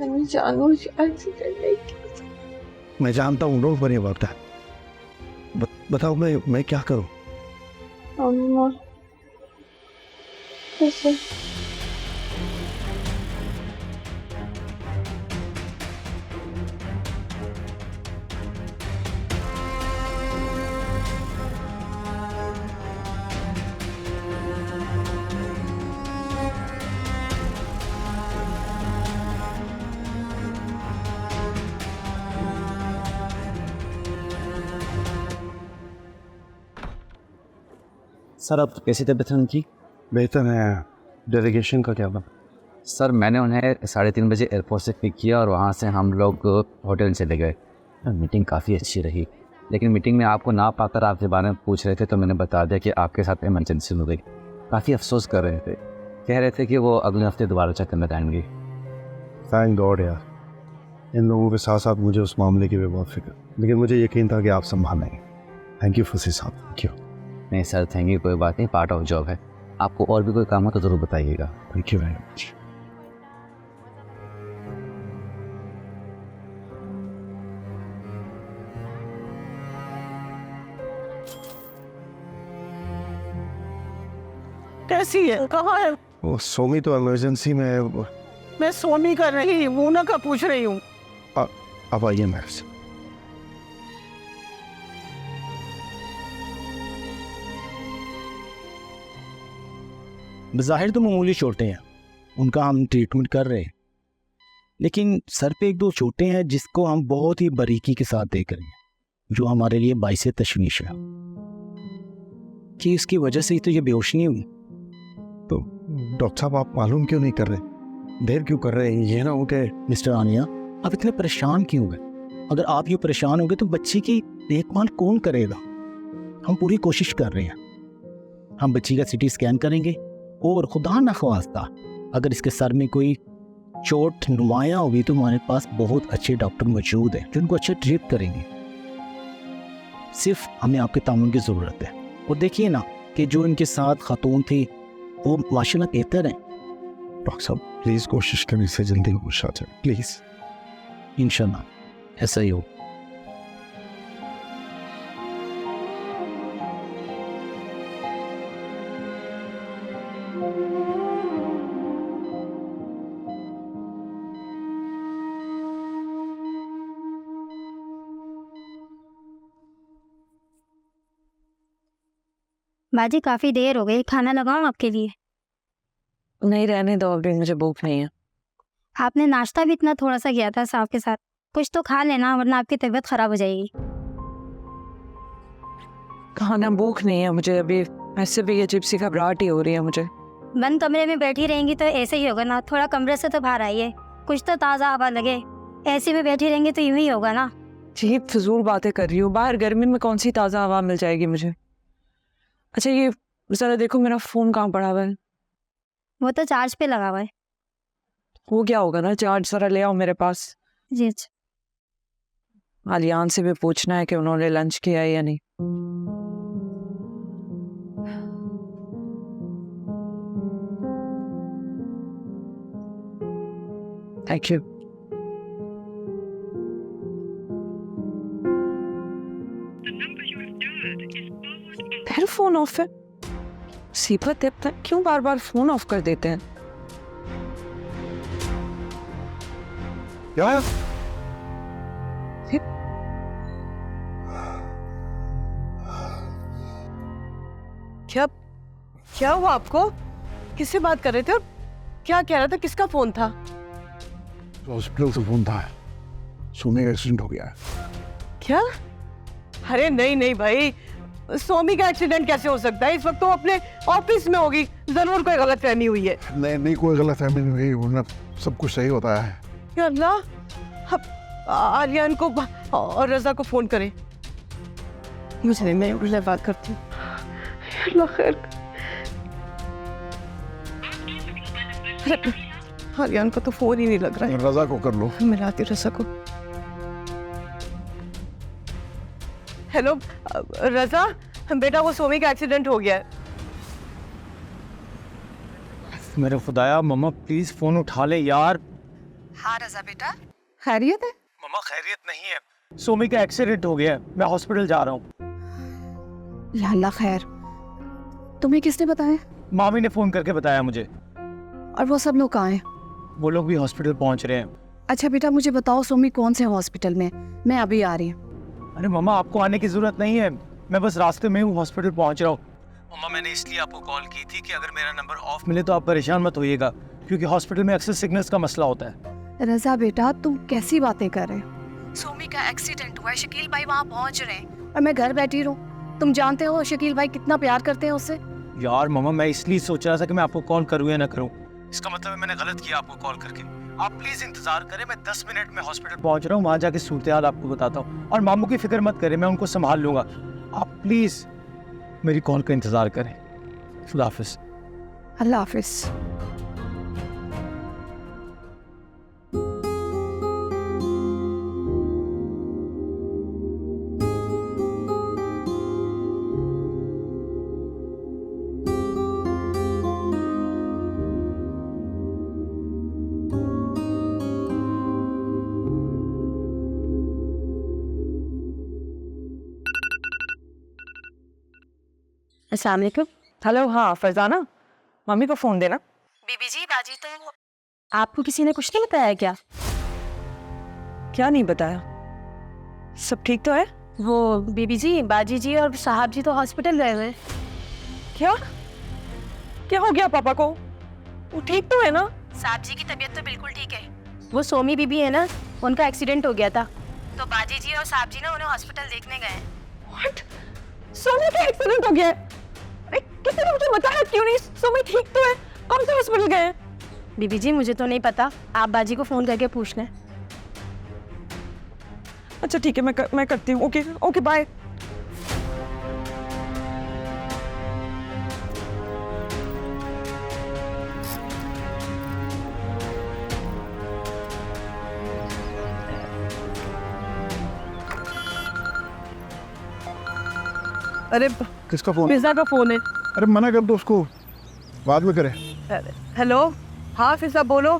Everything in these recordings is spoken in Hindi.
मैंने जानबूझ एक्सीडेंट नहीं किया। मैं जानता हूँ, डोंट वरी अबाउट दैट। बताओ मैं क्या करूँ? कैसे? सर अब कैसी तबीयत है उनकी? बेहतर है। डेलीगेशन का क्या बना? सर मैंने उन्हें 3:30 बजे एयरपोर्ट से पिक किया और वहाँ से हम लोग होटल चले गए। मीटिंग काफ़ी अच्छी रही, लेकिन मीटिंग में आपको ना पाकर आपके बारे में पूछ रहे थे तो मैंने बता दिया कि आपके साथ इमरजेंसी हो गई। काफ़ी अफसोस कर रहे थे, कह रहे थे कि वो अगले हफ्ते दोबारा चेक करना चाहेंगे। थैंक गॉड यार, इन लोगों के साथ साथ मुझे उस मामले की भी बहुत फिक्र, लेकिन मुझे यकीन था कि आप संभाल लेंगे। थैंक यू फसी साहब, थैंक यू। नहीं सर थैंक यू, कोई बात नहीं, पार्ट ऑफ जॉब है। आपको और भी कोई काम हो तो ज़रूर बताइएगा। Thank you very much. कैसी है? कहाँ है? वो सोमी तो इमरजेंसी में है। मैं सोमी कर रही वूना का पूछ रही हूँ। अब आइए मेरे से। बज़ाहिर तो मामूली चोटें हैं, उनका हम ट्रीटमेंट कर रहे हैं, लेकिन सर पे एक दो चोटें हैं जिसको हम बहुत ही बारीकी के साथ देख रहे हैं, जो हमारे लिए बाइस तशवीश है कि इसकी वजह से ही तो ये बेहोश नहीं हुई। तो डॉक्टर साहब आप मालूम क्यों नहीं कर रहे? देर क्यों कर रहे हैं? ये ना हो के मिस्टर आनिया आप इतने परेशान क्यों हुए? अगर आप ये परेशान हो गए तो बच्ची की देखभाल कौन करेगा? हम पूरी कोशिश कर रहे हैं, हम बच्ची का CT स्कैन करेंगे और खुदा न ख्वास्ता अगर इसके सर में कोई चोट नुमाया होगी तो हमारे पास बहुत अच्छे डॉक्टर मौजूद हैं जो उनको अच्छे ट्रीट करेंगे। सिर्फ हमें आपके तामुन की ज़रूरत है। और देखिए ना कि जो इनके साथ खातून थी वो माशाल्लाह बेहतर हैं। डॉक्टर साहब प्लीज़ कोशिश करें इससे जल्दी होश आ जाए, प्लीज़। इंशाल्लाह ऐसा ही हो। बाजी काफ़ी देर हो गई, खाना लगाऊं आपके लिए? नहीं रहने दो, अभी मुझे भूख नहीं है। आपने नाश्ता भी इतना थोड़ा सा किया था साहब के साथ, कुछ तो खा लेना वरना आपकी तबीयत खराब हो जाएगी। खाना भूख नहीं है मुझे अभी, ऐसे भी अजीब सी घबराहट ही हो रही है मुझे। बंद कमरे में बैठी रहेंगी तो ऐसे ही होगा ना, थोड़ा कमरे से तो बाहर आइए, कुछ तो ताज़ा हवा लगे। ऐसे में बैठी रहेंगी तो यूं ही होगा ना। जी फजूल बातें कर रही हूँ, बाहर गर्मी में कौन सी ताज़ा हवा मिल जाएगी मुझे। अच्छा ये ज़रा देखो मेरा फ़ोन कहाँ पड़ा हुआ है? वो तो चार्ज पे लगा हुआ है। हो गया होगा ना चार्ज, ज़रा ले आओ मेरे पास। जी अच्छा। आलियान से भी पूछना है कि उन्होंने लंच किया है या नहीं। Thank you. फिर फोन ऑफ है। सीपत है, क्यों बार बार फोन ऑफ कर देते हैं? क्या? क्या क्या हुआ आपको? किससे बात कर रहे थे और क्या कह रहा था? किसका फोन था? हॉस्पिटल से फोन था, सोमी का एक्सीडेंट हो गया है। क्या? अरे नहीं नहीं भाई, सोमी का एक्सीडेंट कैसे हो सकता है? इस वक्त तो अपने ऑफिस में होगी, जरूर कोई गलतफहमी हुई है। नहीं कोई गलतफहमी नहीं हुई, वरना सब कुछ सही होता है। या अल्लाह, अब आलियान को और रजा को फोन करें। मुझे नहीं, मैं उनसे बात करती हूँ। अल्लाह खैर। आलियान का तो फोन ही नहीं लग रहा है। रजा को कर लो। मिलाती रजा को। हेलो रजा, बेटा वो सोमी का एक्सीडेंट हो गया है। मेरे खुदाया, मम्मा प्लीज फोन उठा ले यार। हाँ रजा बेटा, खैरियत है? मम्मा खैरियत नहीं है, सोमी का एक्सीडेंट हो गया है, मैं हॉस्पिटल जा रहा हूँ। या अल्लाह खैर। तुम्हें किसने बताया? मामी ने फ़ोन करके बताया मुझे। और वो सब लोग कहाँ हैं? वो लोग भी हॉस्पिटल पहुँच रहे हैं। अच्छा बेटा मुझे बताओ सोमी कौन से हॉस्पिटल में? मैं अभी आ रही हूँ। अरे मम्मा आपको आने की ज़रूरत नहीं है, मैं बस रास्ते में हूँ, हॉस्पिटल पहुँच रहा हूँ। मम्मा मैंने इसलिए आपको कॉल की थी कि अगर मेरा नंबर ऑफ मिले तो आप परेशान मत होइएगा, क्योंकि हॉस्पिटल में अक्सर सिग्नल्स का मसला होता है। रजा बेटा तुम कैसी बातें कर रहे हो? सोमी का एक्सीडेंट हुआ है, शकील भाई वहाँ पहुँच रहे हैं और मैं घर बैठी रहूँ। तुम जानते हो शकील भाई कितना प्यार करते हैं उससे। यार मम्मा मैं इसलिए सोच रहा था कि मैं आपको कॉल करूँ या ना करूँ, इसका मतलब है मैंने गलत किया आपको कॉल करके। आप प्लीज इंतजार करें, मैं 10 मिनट में हॉस्पिटल पहुंच रहा हूँ, वहां जाके सूरत हाल आपको बताता हूँ। और मामू की फिक्र मत करें, मैं उनको संभाल लूंगा। आप प्लीज मेरी कॉल का इंतजार करें। खुदा हाफिज। अल्लाह हाफिज। अस्सलाम वालेकुम। हेलो, हाँ फरजाना, मम्मी को फ़ोन देना। बीबी जी बाजी तो आपको किसी ने कुछ नहीं बताया क्या? क्या नहीं बताया? सब ठीक तो है? वो बीबी जी बाजी जी और साहब जी तो हॉस्पिटल गए हुए। क्या क्या हो गया पापा को? वो ठीक तो है ना? साहब जी की तबीयत तो बिल्कुल ठीक है। वो सोमी बीबी है ना, उनका एक्सीडेंट हो गया था, तो बाजी जी और साहब जी ना उन्हें हॉस्पिटल देखने गए। What? सोमी का एक्सीडेंट हो गया है? अरे किसी ने मुझे बताया क्यों नहीं? सोमी ठीक तो है? कौन से हॉस्पिटल गए हैं? बीबी जी मुझे तो नहीं पता, आप बाजी को फ़ोन करके पूछ लें। अच्छा ठीक है, मैं करती हूँ। Okay okay bye. अरे किसका फोन? फिजा का फोन है। अरे मना कर दो उसको, बाद में करे। हेलो हाँ फिजा बोलो।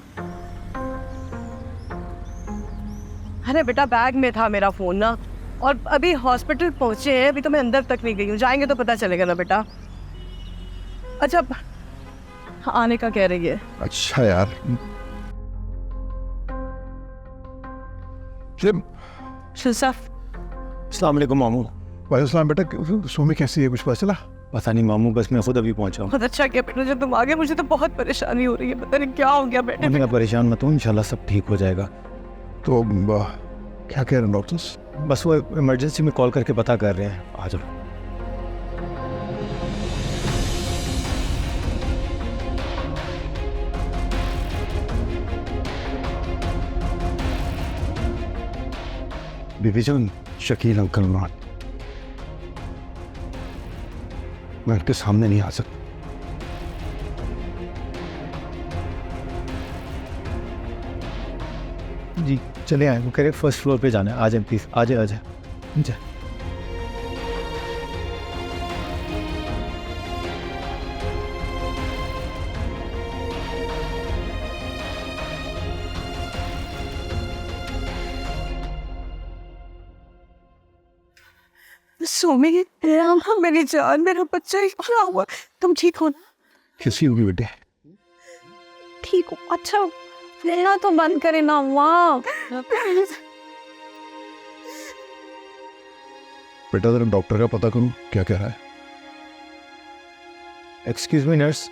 अरे बेटा बैग में था मेरा फोन ना, और अभी हॉस्पिटल पहुंचे हैं, अभी तो मैं अंदर तक नहीं गई हूँ, जाएंगे तो पता चलेगा ना बेटा। अच्छा आने का कह रही है। अच्छा यार, अस्सलाम वालेकुम मामू। वालेकुम बेटा, सोमी कैसी है, कुछ पता चला? पता नहीं मामू, बस मैं खुद अभी पहुंचा हूँ। बहुत अच्छा किया बेटा जब तुम आ गए, मुझे तो बहुत परेशानी हो रही है, पता नहीं क्या हो गया बेटे। मम्मी आप परेशान मत हो, इंशाल्लाह सब ठीक हो जाएगा। तो क्या कह रहे हैं डॉक्टर्स? बस वो इमरजेंसी में कॉल करके पता कर रहे हैं, आ जाओ। बीबी जान, शकील अंकल नॉट, मैं उनके सामने नहीं आ सकता। जी चले आए, वो कह रहे फर्स्ट फ्लोर पे जाना है, आ जाए प्लीज़, आ जाए आ जाए जा। सोमी मेरी जान, मेरा बच्चा, क्या हुआ? तुम ठीक हो ना? कैसी होगी बेटे? ठीक हो? अच्छा ना तो बंद करे ना। वाह बेटा जरा डॉक्टर का पता करूं क्या कह रहा है। एक्सक्यूज मी नर्स,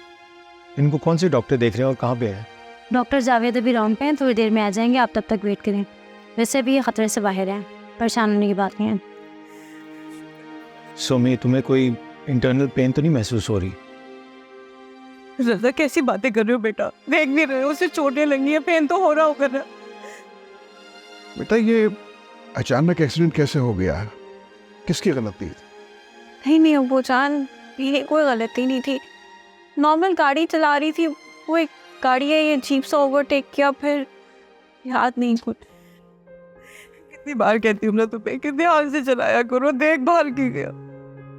इनको कौन से डॉक्टर देख रहे हैं और कहाँ पे है? डॉक्टर जावेद अभी राउंड पे हैं, थोड़ी देर में आ जाएंगे, आप तब तक वेट करें। वैसे भी ये खतरे से बाहर हैं, परेशान होने की बात नहीं है। सोमी तुम्हें कोई इंटरनल पेन तो नहीं महसूस हो रही? रजा कैसी बातें कर रहे हो बेटा, देख नहीं रहे हो उसे चोटें लगी है, पेन तो हो रहा होगा ना। बेटा ये अचानक एक्सीडेंट कैसे हो गया, किसकी गलती? नहीं वो जान, ये कोई गलती नहीं थी, नॉर्मल गाड़ी चला रही थी, वो एक गाड़ी है, ये अजीब सा ओवरटेक किया, फिर याद नहीं कुछ। कितनी बार कहती हूँ ना तुम्हें, कितने हाल से चलाया करो, देखभाल की गया।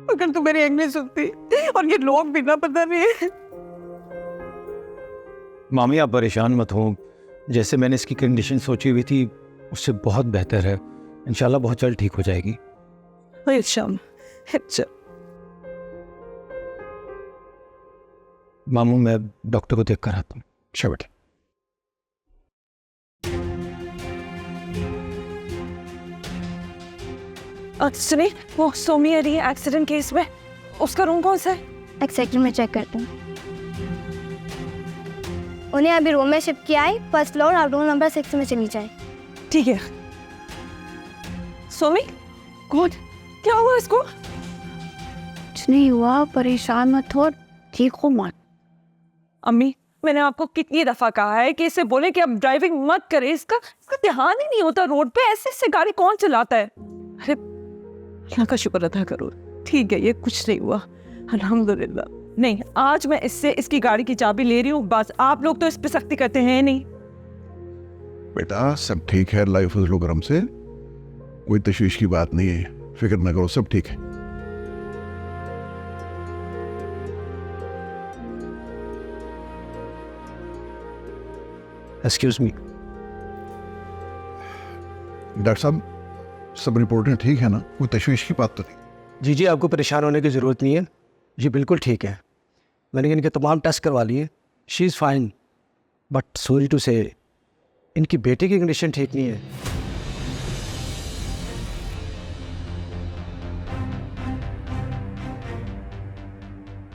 अगर तुम मेरी एक नहीं सुनती, और ये लोग भी ना, पता नहीं। मामी आप परेशान मत हो, जैसे मैंने इसकी कंडीशन सोची हुई थी उससे बहुत बेहतर है। इंशाल्लाह बहुत जल्द ठीक हो जाएगी। मामू मैं डॉक्टर को देख कर आता हूँ। अच्छा बेटा। सुनिए, वो सोमी आ रही है एक्सीडेंट केस में, उसका रूम कौन सा है? एक सेकंड में चेक करता हूँ। उन्हें अभी रूम में शिफ्ट किया है, फर्स्ट फ्लोर और रूम नंबर 6 में चली जाए। ठीक है। सोमी, कौन? क्या हुआ इसको? कुछ नहीं हुआ, परेशान मत हो, ठीक हो मत। अम्मी, मैंने आपको कितनी दफा कहा है कि इसे बोले कि अब ड्राइविंग मत करे। इसका ध्यान ही नहीं होता रोड पे। ऐसे गाड़ी कौन चलाता है? अरे अल्लाह का शुक्र अदा करो, ठीक है, ये कुछ नहीं हुआ, अल्हम्दुलिल्लाह। नहीं, आज मैं इससे इसकी गाड़ी की चाबी ले रही हूँ बस। आप लोग तो इस पे सख्ती करते हैं नहीं। बेटा सब ठीक है, अल्लाह हिफ्ज़ लो करम से, कोई तशवीश की बात नहीं है, फिक्र न करो, सब ठीक है। Excuse me. डॉक्टर साहब सब रिपोर्टें ठीक है ना, कोई तशवीश की बात तो नहीं? जी आपको परेशान होने की ज़रूरत नहीं है, जी बिल्कुल ठीक है। मैंने इनके तमाम टेस्ट करवा लिए, she is fine, but sorry to say इनकी बेटे की कंडीशन ठीक नहीं है।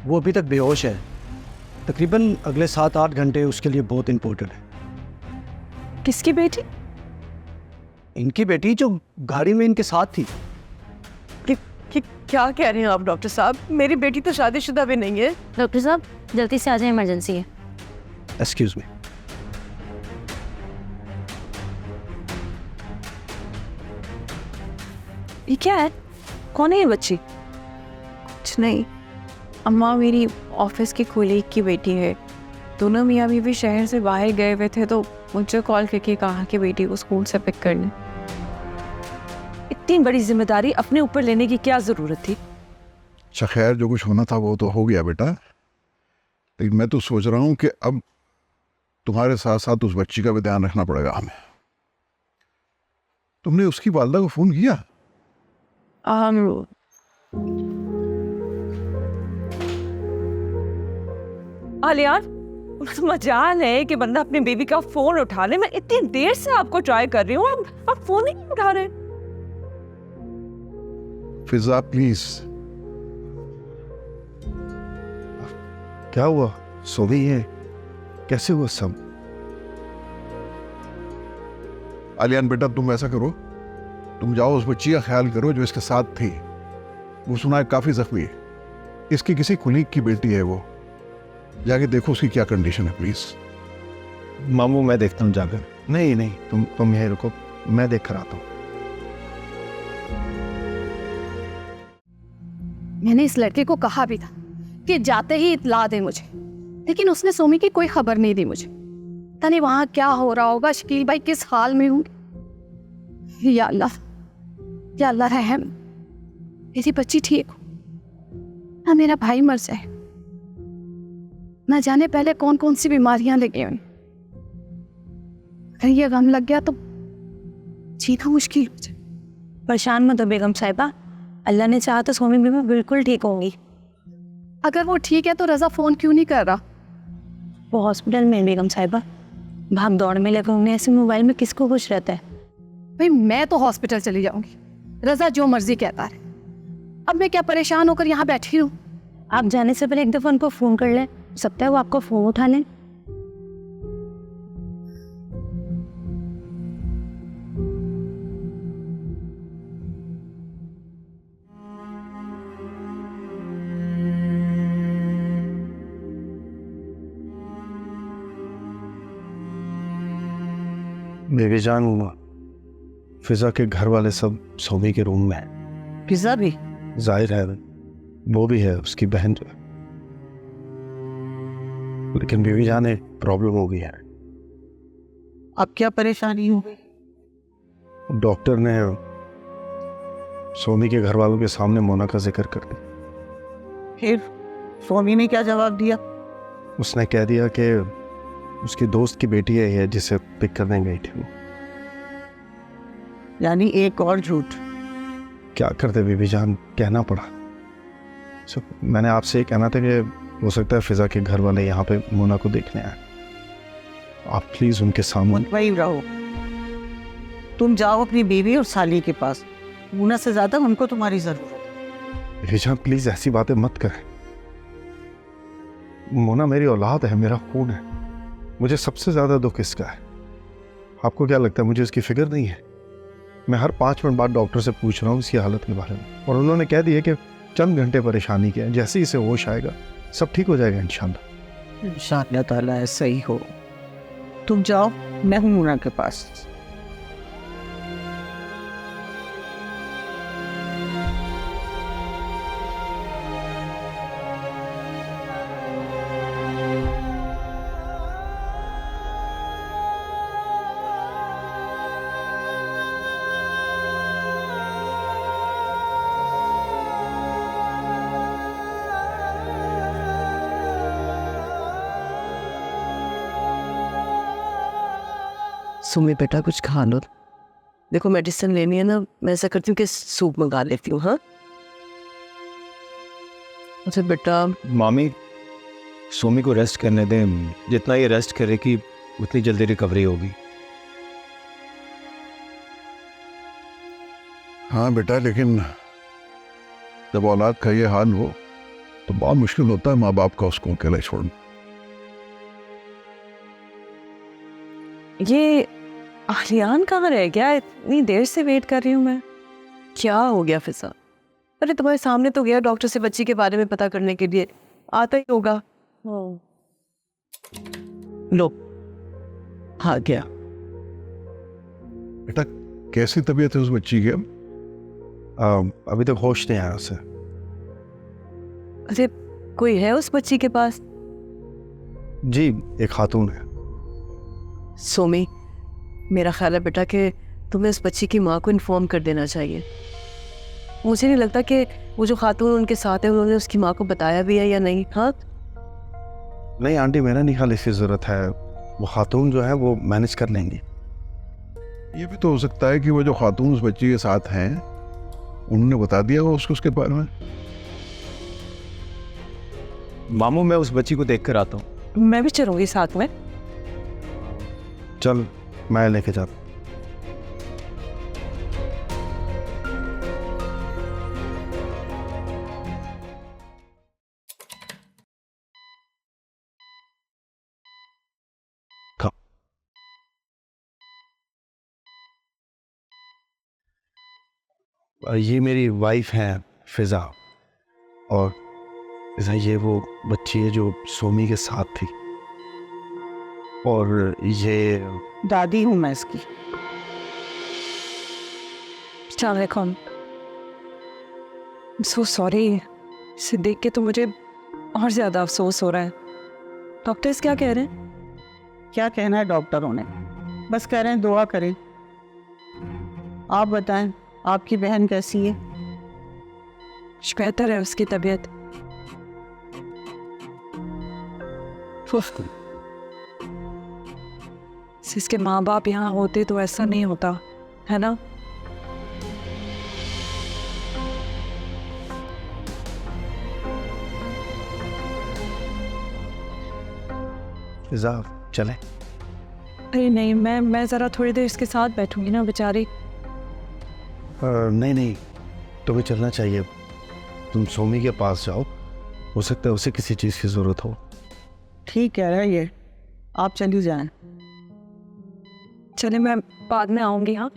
वो अभी तक बेहोश है, तकरीबन अगले 7-8 घंटे उसके लिए बहुत इम्पोर्टेंट है। किसकी बेटी? इनकी बेटी जो गाड़ी में इनके साथ थी। क्या कह रहे हैं आप डॉक्टर साहब? मेरी बेटी तो शादीशुदा भी नहीं है। डॉक्टर साहब जल्दी से आ जाए, इमरजेंसी है। Excuse me. ये क्या है? कौन है ये बच्ची? कुछ नहीं अम्मा, मेरी ऑफिस की कोलीग की बेटी है। दोनों मियाँ बीवी शहर से बाहर गए हुए थे तो मुझे कॉल करके कहा कि बेटी को स्कूल से पिक कर लें। इतनी बड़ी जिम्मेदारी अपने ऊपर लेने की क्या जरूरत थी? अच्छा खैर, जो कुछ होना था वो तो हो गया बेटा, लेकिन मैं तो सोच रहा हूँ कि अब तुम्हारे साथ साथ उस बच्ची का भी ध्यान रखना पड़ेगा हमें। तुमने उसकी वालिदा को फोन किया? आलियान, मजाल है कि बंदा अपनी बेबी का फोन उठा ले। मैं इतनी देर से आपको ट्राई कर रही हूँ, आप फोन ही नहीं उठा रहे। फिजा प्लीज। क्या हुआ? सो गई है? कैसे हुआ सब? आलियान बेटा तुम ऐसा करो, तुम जाओ उस बच्ची का ख्याल करो जो इसके साथ थी। वो सुना है काफी जख्मी है, इसकी किसी कुलीग की बेटी है, वो जाके देखो उसकी क्या कंडीशन है प्लीज। मामू मैं देखता हूँ जाकर। नहीं नहीं, तुम यहीं रुको, मैं देख कर आता हूँ। मैंने इस लड़के को कहा भी था कि जाते ही इतला दे मुझे, लेकिन उसने सोमी की कोई खबर नहीं दी मुझे। पता नहीं वहां क्या हो रहा होगा, शकील भाई किस हाल में होंगे। या अल्लाह रहम, मेरी बच्ची ठीक हो ना, मेरा भाई मर जाए। न जाने पहले कौन कौन सी बीमारियां लगी हुई, अगर ये गम लग गया तो जीना मुश्किल हो जाए। परेशान मत हो बेगम साहिबा, अल्लाह ने चाहा तो सोमी बीबी बिल्कुल ठीक होंगी। अगर वो ठीक है तो रजा फोन क्यों नहीं कर रहा? वो हॉस्पिटल में बेगम साहिबा, भाग दौड़ में लगे होंगे। ऐसे मोबाइल में किसको खुश रहता है? भाई मैं तो हॉस्पिटल चली जाऊंगी, रजा जो मर्जी कहता है। अब मैं क्या परेशान होकर यहाँ बैठी हूँ? आप जाने से पहले एक दफा उनको फोन कर लें, सकता है वो आपको फोन उठा लें। बेबी जान, फिजा के घर वाले सब सोमी के रूम में हैं। फिजा भी? जाहिर है वो भी है, उसकी बहन जो है। लेकिन बेबी जान एक प्रॉब्लम हो गई है। अब क्या परेशानी हो गई? डॉक्टर ने सोमी के घर वालों के सामने मोना का जिक्र कर दिया। फिर सोमी ने क्या जवाब दिया? उसने कह दिया कि उसकी दोस्त की बेटी है ये जिसे पिक करने गई थी वो। यानी एक और झूठ। क्या करते बीबी जान, कहना पड़ा। मैंने आपसे ये कहना था कि हो सकता है फिजा के घर वाले यहाँ पे मोना को देखने आए। आप प्लीज उनके सामने। वही रहो, तुम जाओ अपनी बीवी और साली के पास। मुन्ना से ज्यादा उनको तुम्हारी जरूरत है। बीबी जान प्लीज ऐसी बातें मत करें। मोना मेरी औलाद है, मेरा खून है। मुझे सबसे ज्यादा दुख इसका है। आपको क्या लगता है मुझे उसकी फिक्र नहीं है? मैं हर 5 मिनट बाद डॉक्टर से पूछ रहा हूँ इसकी हालत के बारे में, और उन्होंने कह दिया कि चंद घंटे परेशानी के हैं, जैसे ही इसे होश आएगा सब ठीक हो जाएगा इंशाल्लाह। इंशाअल्लाह ताला ऐसा ही हो। तुम जाओ, मैं हूँ मुन्ना के पास। सुमी बेटा कुछ खा लो। देखो मेडिसिन लेनी है ना, मैं ऐसा करती हूँ कि सूप मंगा लेती हूँ। हाँ अच्छा बेटा। मामी, सोमी को रेस्ट करने दें। जितना ये रेस्ट करेगी उतनी जल्दी रिकवरी होगी। हाँ बेटा, लेकिन जब औलाद का ये हाल हो तो बहुत मुश्किल होता है माँ बाप का उसको अकेला छोड़ना। ये आलियान कहाँ रह गया? इतनी देर से वेट कर रही हूँ मैं। क्या हो गया फिजा? अरे तुम्हारे सामने तो गया डॉक्टर से बच्ची के बारे में पता करने के लिए, आता ही होगा। लो आ गया। बेटा कैसी तबीयत है उस बच्ची की? अभी तक होश नहीं आया उसे। अरे कोई है उस बच्ची के पास? जी, एक खातून है। सोमी, मेरा ख्याल है बेटा कि तुम्हें उस बच्ची की माँ को इन्फॉर्म कर देना चाहिए। मुझे नहीं लगता कि वो जो खातून उनके साथ है उन्होंने उसकी माँ को बताया भी है या नहीं। हाँ नहीं आंटी, मेरा नहीं ख्याल इसकी ज़रूरत है। वो खातून जो है वो मैनेज कर लेंगी। ये भी तो हो सकता है कि वो जो खातून उस बच्ची के साथ हैं उन्होंने बता दिया हो उसको उसके बारे में। मामू, मैं उस बच्ची को देख कर आता हूँ। मैं भी चलूंगी साथ में। चल मैं लेके जाता। ये मेरी वाइफ है फिजा, और ये वो बच्ची है जो सोमी के साथ थी, और ये दादी हूँ मैं इसकी। अस्सलामुअलैकुम। सो सॉरी, इसे देख के तो मुझे और ज़्यादा अफसोस हो रहा है। डॉक्टर्स क्या कह रहे हैं? क्या कहना है डॉक्टरों ने? बस कह रहे हैं दुआ करें। आप बताएं, आपकी बहन कैसी है? बेहतर है उसकी तबीयत। इसके माँ बाप यहाँ होते तो ऐसा नहीं होता, है ना? फिजा चले? अरे नहीं, मैं ज़रा थोड़ी देर इसके साथ बैठूंगी ना बेचारी। नहीं नहीं, तुम्हें चलना चाहिए। तुम सोमी के पास जाओ, हो सकता है उसे किसी चीज़ की ज़रूरत हो। ठीक कह रहा है ये, आप चली जाएं। चले, मैं बाद में आऊंगी। हाँ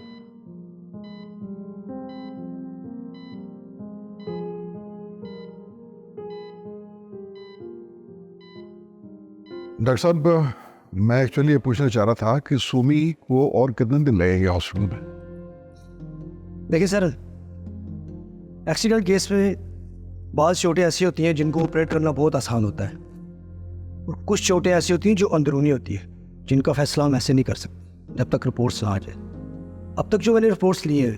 डॉक्टर साहब, मैं एक्चुअली ये पूछना चाह रहा था कि सुमी को और कितने दिन लगेंगे हॉस्पिटल में? देखिए सर, एक्सीडेंट केस में बाज़ चोटें ऐसी होती हैं जिनको ऑपरेट करना बहुत आसान होता है, और कुछ चोटें ऐसी होती हैं जो अंदरूनी होती है जिनका फैसला हम ऐसे नहीं कर सकते जब तक रिपोर्ट्स ना आ जाए। अब तक जो मैंने रिपोर्ट्स ली है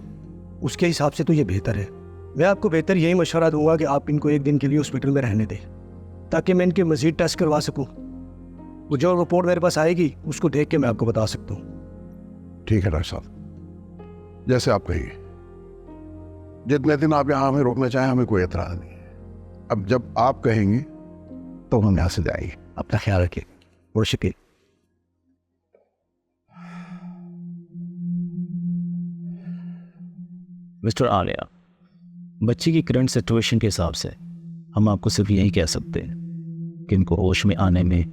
उसके हिसाब से तो ये बेहतर है। मैं आपको बेहतर यही मशवरा दूंगा कि आप इनको एक दिन के लिए हॉस्पिटल में रहने दें ताकि मैं इनके मज़ीद टेस्ट करवा सकूं। वो जो रिपोर्ट मेरे पास आएगी उसको देख के मैं आपको बता सकता हूँ। ठीक है डॉक्टर साहब, जैसे आप कहिए। जितने दिन आप यहाँ हमें रोकना चाहें हमें कोई एतराज नहीं है। अब जब आप कहेंगे तो हम यहाँ से जाएंगे। अपना ख्याल रखिए। और शुक्रिया। मिस्टर आलिया, बच्ची की करंट सिचुएशन के हिसाब से हम आपको सिर्फ यही कह सकते हैं कि इनको होश में आने में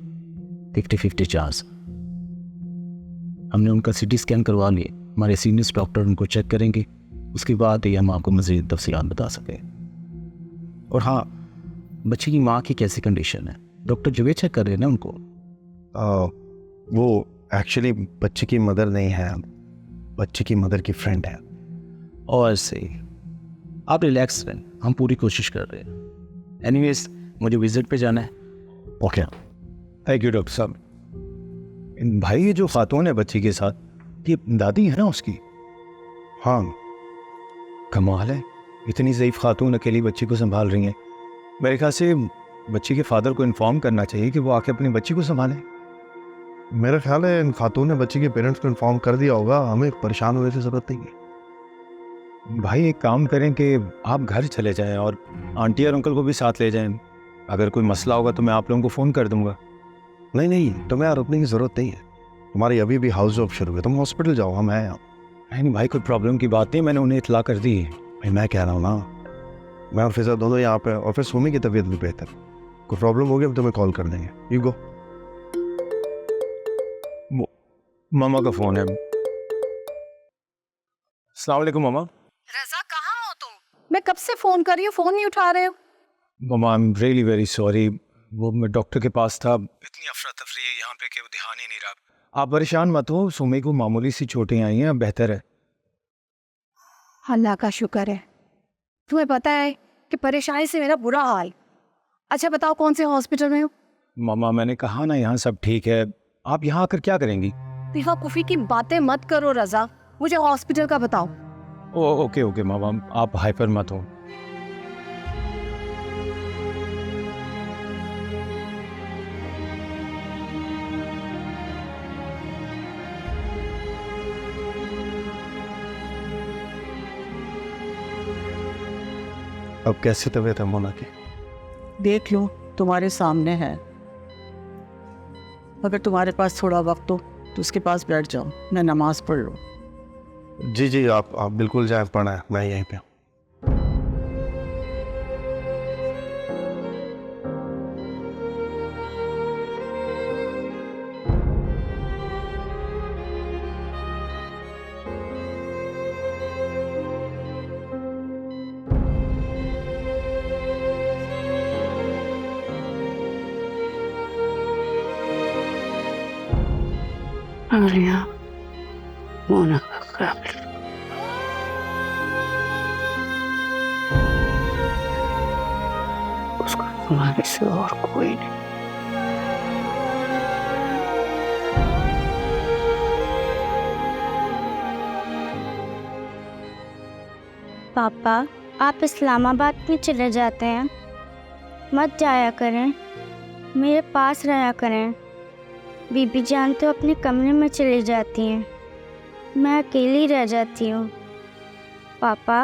50-50 चांस। हमने उनका सिटी स्कैन करवा लिए, हमारे सीनियर डॉक्टर उनको चेक करेंगे, उसके बाद ही हम आपको मज़ीद तफसीलात बता सकें। और हाँ, बच्ची की माँ की कैसी कंडीशन है? डॉक्टर जुवे चेक कर रहे हैं ना उनको? वो एक्चुअली बच्चे की मदर नहीं है, बच्चे की मदर की फ्रेंड है। और ऐसे आप रिलैक्स रहें, हम पूरी कोशिश कर रहे हैं। एनीवेज, मुझे विजिट पे जाना है। ओके, थैंक यू डॉक्टर साहब। भाई, ये जो खातून है बच्ची के साथ, ये दादी है ना उसकी? हाँ। कमाल है, इतनी ज़ईफ़ खातून अकेली बच्ची को संभाल रही हैं। मेरे ख्याल से बच्ची के फादर को इन्फॉर्म करना चाहिए कि वो आके अपनी बच्ची को संभालें। मेरा ख्याल है इन खातून ने बच्ची के पेरेंट्स को इन्फॉर्म कर दिया होगा, हमें परेशान होने की ज़रूरत नहीं है। भाई, एक काम करें कि आप घर चले जाएं और आंटी और अंकल को भी साथ ले जाएं। अगर कोई मसला होगा तो मैं आप लोगों को फ़ोन कर दूंगा। नहीं नहीं, तुम्हें यहाँ रुकने की ज़रूरत नहीं है। तुम्हारी अभी भी हाउस जॉब शुरू है, तुम हॉस्पिटल जाओ, हम हैं यहाँ। नहीं भाई, कोई प्रॉब्लम की बात नहीं, मैंने उन्हें इतला कर दी है। भाई मैं कह रहा हूँ ना, मैं और फिजा दोनों यहाँ पे, और फिर सुमी की तबीयत भी बेहतर। कोई प्रॉब्लम होगी हम तुम्हें कॉल कर देंगे। You go. मामा का फ़ोन है। अस्सलाम वालेकुम मामा। रजा, कहाँ हो तुम? मैं कब से फोन कर रही हूँ, फोन नहीं उठा रहे हो। मामा, I am really very sorry. वो मैं डॉक्टर के पास था, इतनी अफरा तफरी है यहाँ पे कि वो ध्यान ही नहीं रहा। आप परेशान मत हो, सुमी को मामूली सी चोटें आई हैं, अब बेहतर है। अल्लाह का शुक्र है। तुम्हें पता है कि परेशानी से मेरा बुरा हाल। अच्छा बताओ, कौन से हॉस्पिटल में हो? मामा, मैंने कहा ना यहाँ सब ठीक है, आप यहाँ आकर क्या करेंगी? बेवकूफ़ी की बातें मत करो रजा, मुझे हॉस्पिटल का बताओ। ओके ओके मामा, आप हाइपर मत हो। अब कैसी तबीयत है मोना की? देख लो, तुम्हारे सामने है। अगर तुम्हारे पास थोड़ा वक्त हो तो उसके पास बैठ जाओ, मैं नमाज पढ़ लूँ। जी जी, आप बिल्कुल जाए, पढ़ा है, मैं यहीं पे हूँ। आलिया, मोना का काबिल। उसको तुम्हारे से और कोई नहीं। पापा, आप इस्लामाबाद में चले जाते हैं, मत जाया करें, मेरे पास रहा करें। बीबी जान तो अपने कमरे में चली जाती हैं, मैं अकेली रह जाती हूँ। पापा,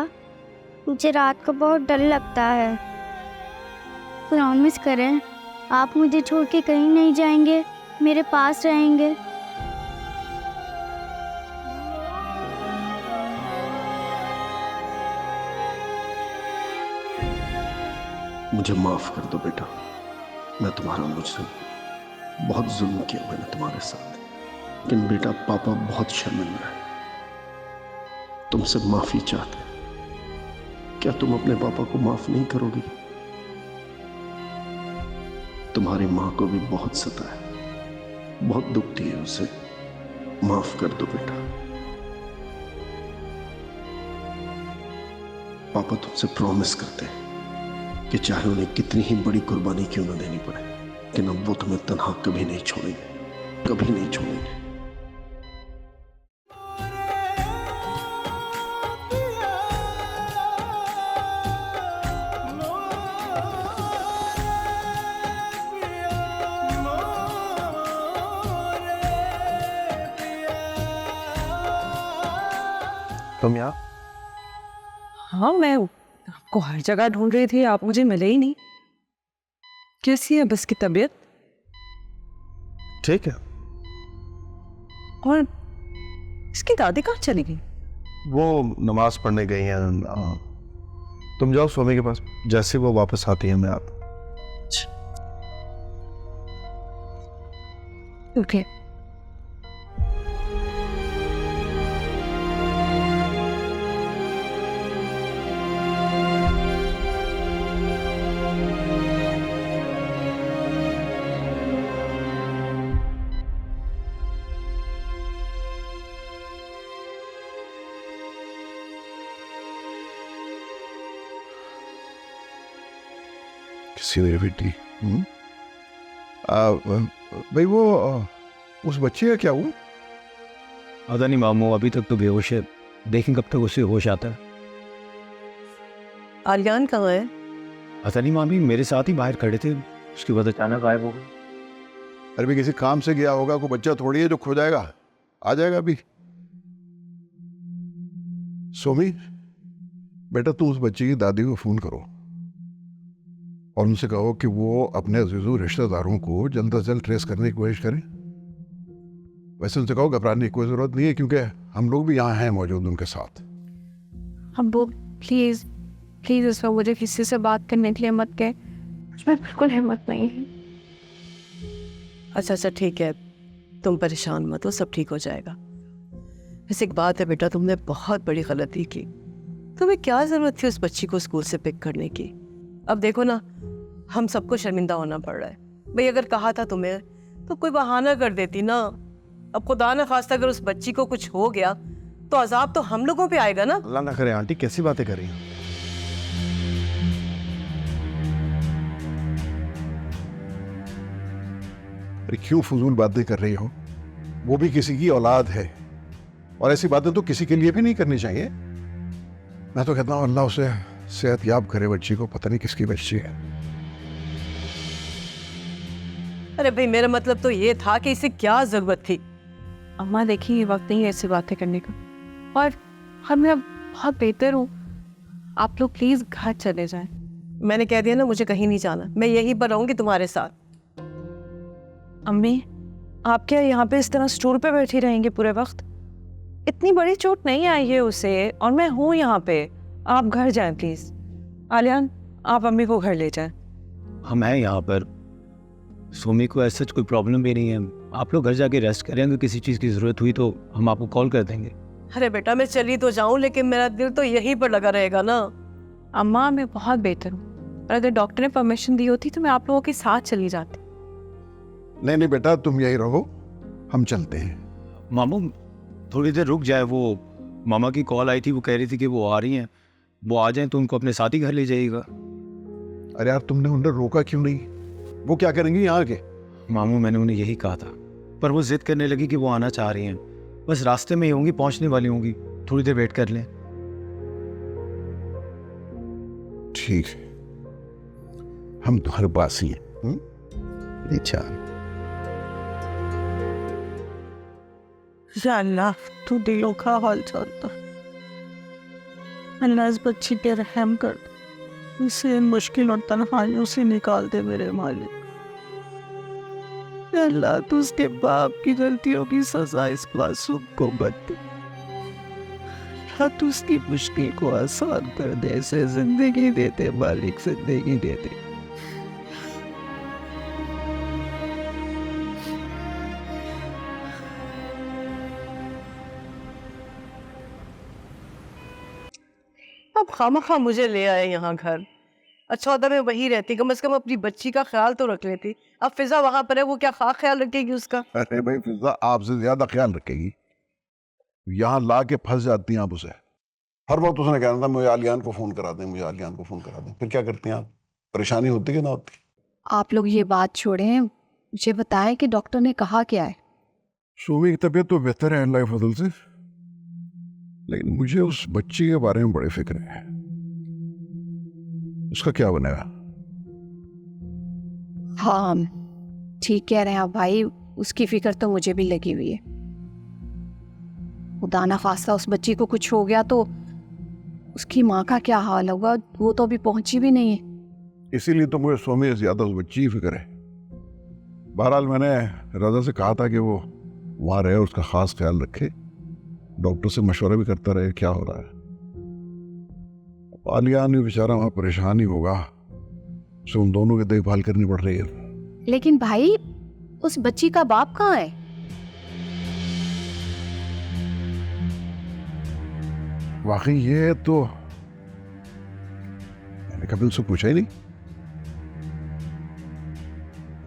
मुझे रात को बहुत डर लगता है। प्रॉमिस करें, आप मुझे छोड़ के कहीं नहीं जाएंगे, मेरे पास रहेंगे। मुझे माफ कर दो बेटा, मैं तुम्हारा मुजरिम, बहुत जुल्म किया मैंने तुम्हारे साथ। लेकिन बेटा, पापा बहुत शर्मिंदा है, तुमसे माफी चाहते हैं। क्या तुम अपने पापा को माफ नहीं करोगी? तुम्हारी माँ को भी बहुत सता है, बहुत दुखती है उसे, माफ कर दो बेटा। पापा तुमसे प्रॉमिस करते हैं कि चाहे उन्हें कितनी ही बड़ी कुर्बानी क्यों न देनी पड़े, लेकिन अब वो तुम्हें तन्हा कभी नहीं छोड़ेंगे, कभी नहीं छोड़ेंगे। तुम यहाँ? हाँ, मैं आपको हर जगह ढूंढ रही थी, आप मुझे मिले ही नहीं। कैसी है बस की तबीयत? ठीक है। और इसकी दादी कहाँ चली गई? वो नमाज पढ़ने गई हैं। तुम जाओ स्वामी के पास, जैसे वो वापस आती है मैं आता। ओके। किसी मेरी बेटी। भाई वो उस बच्चे का क्या हुआ? पता नहीं मामू, अभी तक तो बेहोश है, देखें कब तक उसे होश आता है। आलियान कहाँ है? पता नहीं मामी, मेरे साथ ही बाहर खड़े थे, उसके बाद अचानक गायब हो गए। अरे भी किसी काम से गया होगा, कोई बच्चा थोड़ी है जो खो जाएगा, आ जाएगा अभी। सोमी बेटा, तुम उस बच्चे की दादी को फोन करो और उनसे कहो कि वो अपने अजीजों रिश्तेदारों को जल्द से जल्द ट्रेस करने की कोशिश करें। वैसे उनसे कहो घबराने की कोई जरूरत नहीं है, क्योंकि हम लोग भी यहाँ हैं मौजूद उनके साथ। हम वो प्लीज प्लीज इस वक्त मुझे किसी से बात करने के लिए मत कहे, मुझमें बिल्कुल हिम्मत नहीं है। अच्छा ठीक है, तुम परेशान मत हो, सब ठीक हो जाएगा। वैसे एक बात है बेटा, तुमने बहुत बड़ी गलती की। तुम्हें क्या जरूरत थी उस बच्ची को स्कूल से पिक करने की? अब देखो ना, हम सबको शर्मिंदा होना पड़ रहा है। भाई अगर कहा था तुम्हें तो कोई बहाना कर देती ना। अब खुदा न खास्ता अगर उस बच्ची को कुछ हो गया तो अजाब तो हम लोगों पे आएगा ना। अल्लाह ना करे आंटी, कैसी बातें कर रही हैं? अरे क्यों फजूल बातें कर रही हो? वो भी किसी की औलाद है और ऐसी बातें तो किसी के लिए भी नहीं करनी चाहिए। मैं तो कहता हूँ अल्लाह उसे सेहत याब करे बच्ची को, पता नहीं किसकी बच्ची है। अरे भाई मेरा मतलब तो ये था कि इसे क्या जरूरत थी। अम्मा देखिए, ये वक्त नहीं है ऐसी बातें करने का, और मैं बहुत बेहतर हूँ, आप लोग प्लीज घर चले जाएं। मैंने कह दिया ना, मुझे कहीं नहीं जाना, मैं यहीं पर रहूंगी तुम्हारे साथ। अम्मी, आप क्या यहाँ पे इस तरह स्टूल पे बैठी रहेंगे पूरे वक्त? इतनी बड़ी चोट नहीं आई है उसे, और मैं हूँ यहाँ पे। आप घर जाएं प्लीज। आलियान, आप अम्मी को घर ले जाएं। हम हैं यहाँ पर, सोमी को ऐसा कोई प्रॉब्लम भी नहीं है। आप लोग घर जाके रेस्ट करें, अगर किसी चीज़ की ज़रूरत हुई तो हम आपको कॉल कर देंगे। अरे बेटा मैं चली तो जाऊं, लेकिन मेरा दिल तो यहीं पर लगा रहेगा ना। अम्मा, मैं बहुत बेहतर हूँ, और अगर डॉक्टर ने परमिशन दी होती तो मैं आप लोगों के साथ चली जाती। नहीं नहीं बेटा, तुम यही रहो, हम चलते हैं। मामू थोड़ी देर रुक जाए, वो मामा की कॉल आई थी, वो कह रही थी कि वो आ रही हैं, वो आ जाएं तो उनको अपने साथ ही घर ले जाइएगा। अरे यार तुमने उन्हें रोका क्यों नहीं? वो क्या करेंगी यहाँ के? मामू मैंने उन्हें यही कहा था, पर वो जिद करने लगी कि वो आना चाह रही हैं। बस रास्ते में ही होंगी, पहुंचने वाली होंगी, थोड़ी देर वेट कर लें। ठीक है, हम तुम्हारे पास ही हैं। अच्छा या अल्लाह, तू दिलों का हाल जानता। अल्लाह इस बच्ची पे रहम कर, इसे इन मुश्किल और तन्हाइयों से निकाल दे मेरे मालिक। या अल्लाह, तू उसके बाप की गलतियों की सजा इस मासूम को मत दे। या तू उसकी मुश्किल को आसान कर दे, इसे जिंदगी दे दे मालिक, जिंदगी दे दे। अब खामखा मुझे ले आए यहाँ घर। अच्छा होता मैं वही रहती, कम से कम अपनी बच्ची का ख्याल तो रख लेती। अब फिजा वहां पर है, वो क्या खास ख्याल रखेगी उसका? अरे भाई फिजा आपसे ज्यादा ख्याल रखेगी। यहाँ ला के फंस जाती हैं आप उसे। हर वक्त उसने कहना था मुझे आलियान को फोन करा दें, मुझे आलियान को फोन करा दें। फिर क्या करती हैं आप? परेशानी होती कि ना होती? आप लोग ये बात छोड़ें, मुझे बताएं कि डॉक्टर ने कहा क्या है। सोमी की तबीयत तो बेहतर है अल्लाह के फजल से, लेकिन मुझे उस बच्ची के बारे में बड़ी फिक्र है। उसका क्या बनेगा? हाँ ठीक कह रहे हैं आप भाई, उसकी फिक्र तो मुझे भी लगी हुई है। खुदा ना खास्ता उस बच्ची को कुछ हो गया तो उसकी माँ का क्या हाल होगा, वो तो अभी पहुंची भी नहीं है। इसीलिए तो मुझे स्वामी से ज्यादा उस बच्ची की फिक्र है। बहरहाल मैंने रजा से कहा था कि वो वहां रहे, उसका खास ख्याल रखे, डॉक्टर से मशवरा भी करता रहे क्या हो रहा है। आलियान भी बेचारा वहां परेशान ही होगा, उसे उन दोनों की देखभाल करनी पड़ रही है। लेकिन भाई उस बच्ची का बाप कहाँ है? वाकई ये तो मैंने कभी उससे पूछा ही नहीं।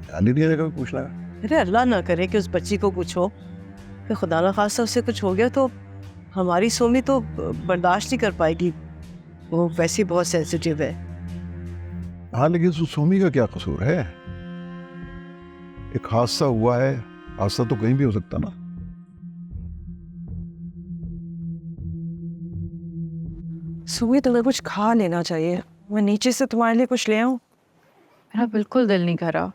ध्यान ही नहीं आया कभी पूछना। अरे अल्लाह ना करे कि उस बच्ची को कुछ हो, फिर खुदा ना खास्ता उससे कुछ हो गया तो हमारी सोमी तो बर्दाश्त नहीं कर पाएगी, वो वैसे ही बहुत सेंसिटिव है। हाँ लेकिन उस सोमी का क्या कसूर है? एक हादसा हुआ है, हादसा तो कहीं भी हो सकता ना। सुबह तुम्हें कुछ खा लेना चाहिए, मैं नीचे से तुम्हारे लिए कुछ ले आऊं? मेरा बिल्कुल दिल नहीं कर रहा।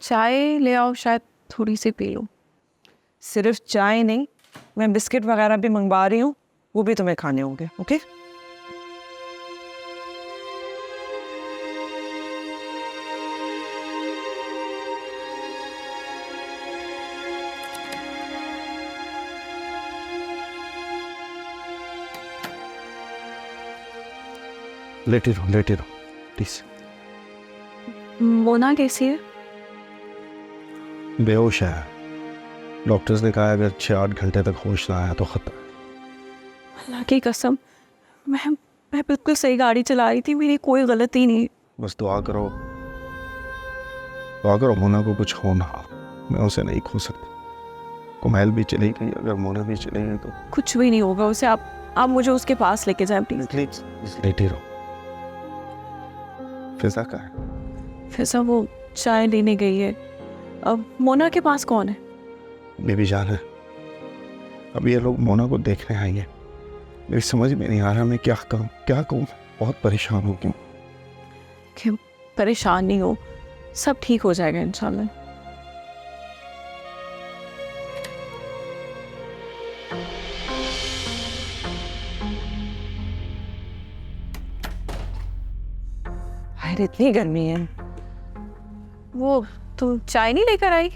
चाय ले आओ, शायद थोड़ी सी पी लो। सिर्फ चाय नहीं, मैं बिस्किट वगैरह भी मंगवा रही हूँ, वो भी तुम्हें खाने होंगे। ओके? लेटे रहो प्लीज। मोना कैसी है? बेहोश है, डॉक्टर्स ने कहा अगर 6-8 घंटे तक होश ना आया तो खतरा। अल्लाह की कसम, मैं बिल्कुल सही गाड़ी चला रही थी, मेरी कोई गलती नहीं। बस दुआ करो मोना को कुछ हो ना। मैं उसे नहीं खो सकता। कुमैल भी चली गई, अगर मोना भी चली गई तो कुछ भी नहीं होगा उसे। आप मुझे उसके पास लेके जाएं प्लीज। प्लीज लेटे रहो। फिजा का है? फिजा वो चाय लेने गई है। अब मोना के पास कौन है? बेबी जान है। अब ये लोग मोना को देखने आएंगे, मेरी समझ में नहीं आ रहा मैं क्या कहूँ। बहुत परेशान हूँ। क्यों परेशान नहीं हो, सब ठीक हो जाएगा इंशाल्लाह। अरे इतनी गर्मी है। वो तुम चाय नहीं लेकर आई?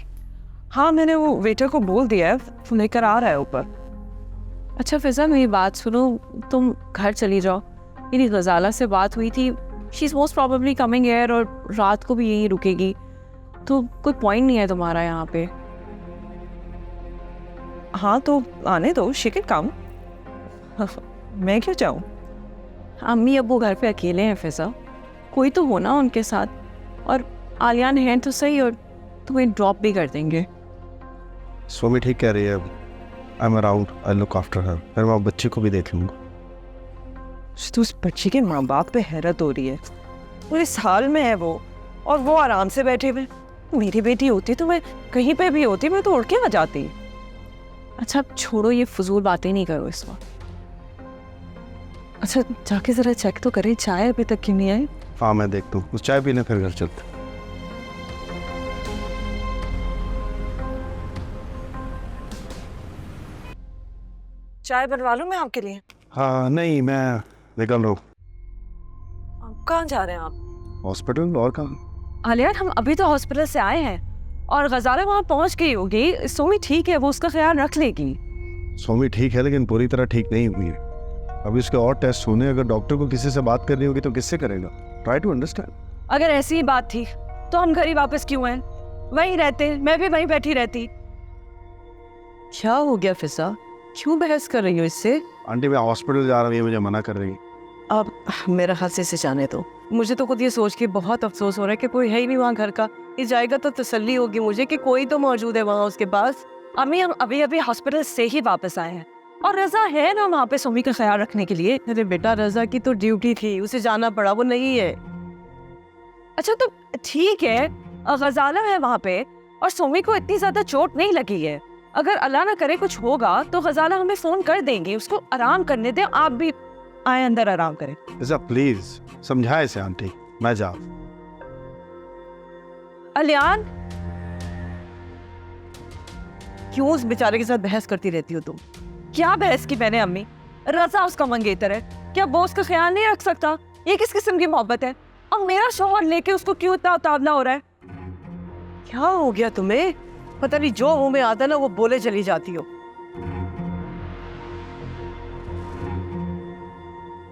हाँ मैंने वो वेटर को बोल दिया है, वो लेकर आ रहा है ऊपर। अच्छा फिजा मेरी बात सुनो, तुम घर चली जाओ। मेरी गजाला से बात हुई थी, she is most probably coming here और रात को भी यहीं रुकेगी, तो कोई पॉइंट नहीं है तुम्हारा यहाँ पे। हाँ तो आने दो, शी कैन कम। मैं क्यों जाऊँ? अम्मी अब्बू घर पे अकेले हैं फिजा, कोई तो हो ना उनके साथ। और आलियान हैं तो सही, और तुम्हें ड्रॉप भी कर देंगे। स्वामी ठीक कह रही है, I am around, I look after her. फिर मैं बच्चे को भी देख लूँगा। तो उस बच्ची के माँ बाप पे हैरत हो रही है, वो इस हाल में है वो, और वो आराम से बैठे हुए। मेरी बेटी होती तो मैं कहीं पे भी होती, मैं तो उड़ के आ जाती। अच्छा अब छोड़ो, ये फजूल बातें नहीं करो इस वक्त। अच्छा जाके जरा चेक तो करें, चाय अभी तक क्यों नहीं आई? हाँ मैं देखता हूँ, उस चाय पीने फिर घर चलते। चाय बनवा लूं मैं आपके लिए? हाँ नहीं, मैं निकल रहा हूँ। कहाँ जा रहे हैं आप? हॉस्पिटल। और कहाँ? आलियान हम अभी तो हॉस्पिटल से आए हैं, और गजाला वहाँ पहुँच गई होगी। सोमी ठीक है, वो उसका ख्याल रख लेगी। सोमी ठीक है लेकिन पूरी तरह ठीक नहीं हुई है, अभी उसके और टेस्ट होने। अगर डॉक्टर को किसी से बात करनी होगी तो किससे करेगा? Try to understand. अगर ऐसी ही बात थी तो हम घर ही वापस क्यों आए? वहीं रहते, मैं भी वहीं बैठी रहती। क्या हो गया फिजा, क्यों बहस कर रही हो इससे? आंटी मैं हॉस्पिटल जा रहा हूँ, ये मुझे मना कर रही है। अब मेरा हाथ से जाने दो। मुझे तो खुद ये सोच के बहुत अफसोस हो रहा है कि कोई है ही नहीं वहाँ घर का। ये जाएगा तो तसल्ली होगी मुझे कि कोई तो मौजूद है वहाँ उसके पास। अम्मी हम अभी अभी हॉस्पिटल से ही वापस आए हैं, और रजा है ना वहाँ पे सोमी का ख्याल रखने के लिए। अरे बेटा रजा की तो ड्यूटी थी, उसे जाना पड़ा, वो नहीं है। अच्छा तो ठीक है, गजाला है वहाँ पे, और सोमी को इतनी ज्यादा चोट नहीं लगी है। अगर अल्लाह ना करे कुछ होगा तो गजाला हमें फोन कर देंगे, उसको आराम करने दें। आप भी आए अंदर आराम करें। प्लीज समझाए इसे आंटी, मैं जा। अलियान क्यों उस बेचारे के साथ बहस करती रहती हो तुम? क्या बहस की मैंने अम्मी? रजा उसका मंगेतर है, क्या वो उसका ख्याल नहीं रख सकता? ये किस किस्म की मोहब्बत है? और मेरा शौहर लेके उसको क्यों इतना उतावला हो रहा है? क्या हो गया तुम्हें? पता नहीं जो मुंह में आता ना वो बोले चली जाती हो।